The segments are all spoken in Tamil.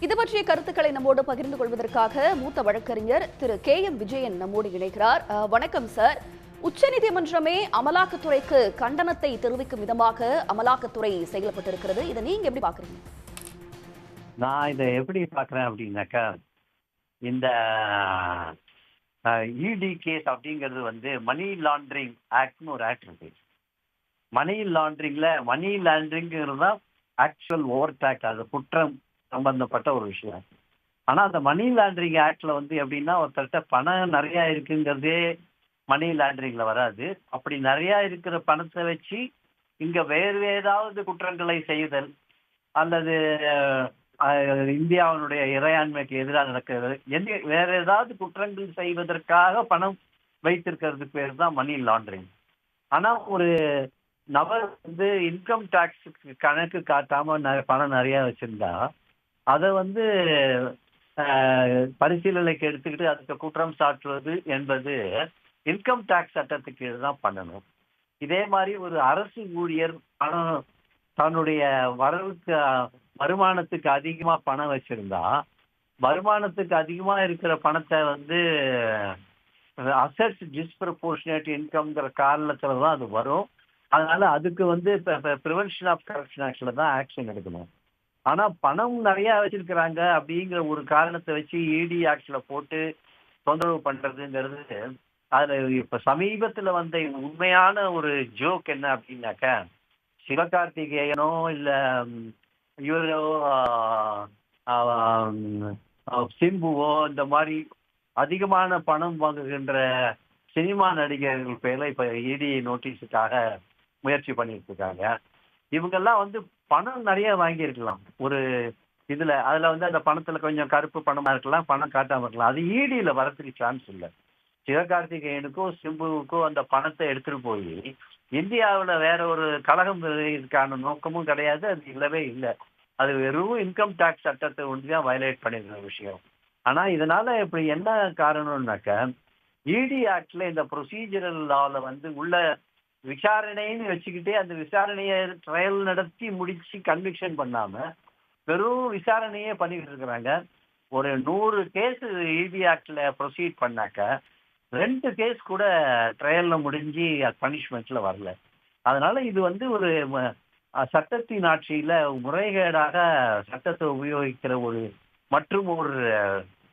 இது பற்றிய கருத்துக்களை நம்மோடு பகிர்ந்து கொள்வதற்காக மூத்த வழக்கறிஞர் திரு KM விஜயன் நம்மோடு இணைகிறார். வணக்கம் சார். உச்சநீதிமன்றமே அமலாக்கத்துறைக்கு கண்டனத்தை தெரிவிக்கும் விதமாக அமலாக்கத்துறை செயல்பட்டிருக்கிறது. இதை நீங்க எப்படி பாக்குறீங்க? நான் இதை எப்படி பார்க்குறேன் அப்படின்னாக்கா, இந்த இடி கேஸ் அப்படிங்கிறது மணி லாண்டரிங் ஆக்ட்னு ஒரு ஆக்ட் இருக்கு. மணி லாண்டரிங்கிறது தான் ஆக்சுவல் ஓவர் டேக்ஸ், அது குற்றம் சம்பந்தப்பட்ட ஒரு விஷயம். ஆனால் அந்த மணி லாண்டரிங் ஆக்ட்ல எப்படின்னா, ஒருத்தர்கிட்ட பணம் நிறையா இருக்குங்கிறதே மணி லாண்டரிங்ல வராது. அப்படி நிறையா இருக்கிற பணத்தை வச்சு இங்கே வேறு ஏதாவது குற்றங்களை செய்தல் அல்லது இந்தியாவினுடைய இறையாண்மைக்கு எதிராக நடக்கிறது, வேற ஏதாவது குற்றங்கள் செய்வதற்காக பணம் வைத்திருக்கிறதுக்கு பேர் தான் மணி லாண்டரிங். ஆனா ஒரு நபர் இன்கம் டாக்ஸுக்கு கணக்கு காட்டாம பணம் நிறைய வச்சிருந்தா அதை பரிசீலனைக்கு எடுத்துக்கிட்டு அதுக்கு குற்றம் சாட்டுவது என்பது இன்கம் டாக்ஸ் சட்டத்துக்கு தான் பண்ணணும். இதே மாதிரி ஒரு அரசு ஊழியர் பணம் தன்னுடைய வருமானத்துக்கு அதிகமா பணம் வச்சிருந்தா, வருமானத்துக்கு அதிகமா இருக்கிற பணத்தை அசெட்ஸ் டிஸ்ப்ரப்போர்ஷனேட் இன்கம்ங்கிற காரணத்துல தான் அது வரும். அதனால அதுக்கு ப்ரிவென்ஷன் ஆஃப் கரப்ஷன் ஆக்ட்ல தான் ஆக்ஷன் எடுக்கணும். ஆனா பணம் நிறைய வச்சிருக்கிறாங்க அப்படிங்கிற ஒரு காரணத்தை வச்சு இடி ஆக்ட்ல போட்டு தொந்தரவு பண்றதுங்கிறது, அதுல இப்ப சமீபத்துல உண்மையான ஒரு ஜோக் என்ன அப்படின்னாக்க, சிவகார்த்திகேயனோ இல்ல இவரோ சிம்புவோ இந்த மாதிரி அதிகமான பணம் வாங்குகின்ற சினிமா நடிகர்கள் பேர்ல இப்ப இடி நோட்டீஸுக்காக முயற்சி பண்ணிட்டு இருக்காங்க. இவங்கெல்லாம் பணம் நிறைய வாங்கியிருக்கலாம் ஒரு இதுல, அதுல அந்த பணத்துல கொஞ்சம் கருப்பு பணமா இருக்கலாம், பணம் காட்டாம இருக்கலாம். அது இடியில வரதுக்கு சான்ஸ் இல்லை. சிவகார்த்திகேயனுக்கோ சிம்புவுக்கோ அந்த பணத்தை எடுத்துட்டு போய் இந்தியாவில் வேற ஒரு கழகம் இதுக்கான நோக்கமும் கிடையாது, அது இல்லவே இல்லை. அது வெறும் இன்கம் டாக்ஸ் சட்டத்தை ஒன்றுதான் வயலேட் பண்ணிருக்கிற விஷயம். ஆனா இதனால இப்படி என்ன காரணம்னாக்க, இடி ஆக்ட்ல இந்த ப்ரொசீஜரல் லால உள்ள விசாரணைன்னு வச்சுக்கிட்டே அந்த விசாரணையை ட்ரையல் நடத்தி முடிச்சு கன்விக்ஷன் பண்ணாம வெறும் விசாரணையே பண்ணிட்டு இருக்கிறாங்க. ஒரு 100 கேஸ் இடி ஆக்ட்ல ப்ரொசீட் பண்ணாக்க 2 கேஸ் கூட ட்ரையல்ல முடிஞ்சு பனிஷ்மெண்ட்ல வரல. அதனால இது ஒரு சட்டத்தின் ஆட்சியில முறைகேடாக சட்டத்தை உபயோகிக்கிற மற்றும்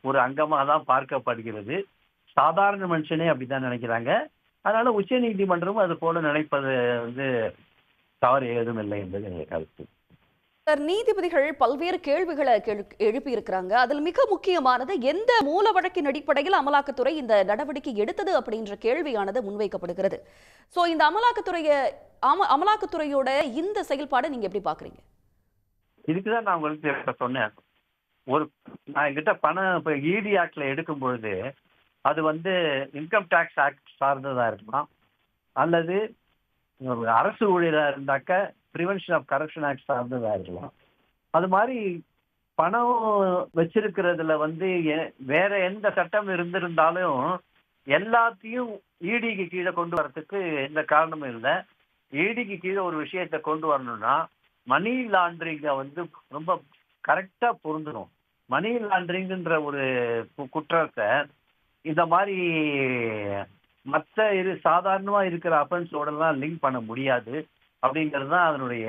ஒரு அங்கமாக தான் பார்க்கப்படுகிறது. சாதாரண மனுஷனே அப்படித்தான் நினைக்கிறாங்க. அதனால உச்ச நீதிமன்றமும் அது போல நினைப்பது தவறு ஏதும் இல்லை என்பது கருத்து. சார், நீதிபதிகள் பல்வேறு கேள்விகளை எழுப்பி இருக்கிறாங்க. அதில் மிக முக்கியமானது, எந்த மூல வழக்கின் அடிப்படையில் அமலாக்கத்துறை இந்த நடவடிக்கை எடுத்தது அப்படின்ற கேள்வியானது முன்வைக்கப்படுகிறது. சோ இந்த அமலாக்கத்துறையோட இந்த செயல்பாடு நீங்க எப்படி பாக்குறீங்க? இதுக்குதான் நான் உங்களுக்கு சொன்னேன். நான் என்கிட்ட பணம் இப்ப இடி ஆக்ட்ல எடுக்கும் பொழுது அது இன்கம் டாக்ஸ் ஆக்ட் சார்ந்ததா இருக்கலாம், அல்லது அரசு ஊழியரா இருந்தாக்க ப்ரிவென்ஷன் ஆஃப் கரப்ஷன் ஆக்ட் சார்ந்ததா இருக்கலாம். அது மாதிரி பணம் வச்சிருக்கிறதுல வேற எந்த சட்டம் இருந்திருந்தாலும் எல்லாத்தையும் இடிக்கு கீழே கொண்டு வரதுக்கு எந்த காரணமும் இல்லை. இடிக்கு கீழே ஒரு விஷயத்தை கொண்டு வரணும்னா மணி லாண்டரிங்க ரொம்ப கரெக்டா பொருந்தணும். மணி லாண்டரிங்ன்ற ஒரு குற்றத்தை இந்த மாதிரி மற்ற சாதாரணமா இருக்கிற அஃபென்ஸோடலாம் லிங்க் பண்ண முடியாது அப்படிங்கிறது தான் அதனுடைய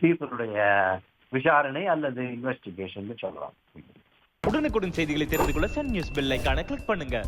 தீர்ப்பினுடைய விசாரணை அல்லது இன்வெஸ்டிகேஷன் சொல்லலாம். உடனுக்குடன் செய்திகளை தெரிந்து கொள்ள சன் நியூஸ் பெல் ஐகானை கிளிக் பண்ணுங்க.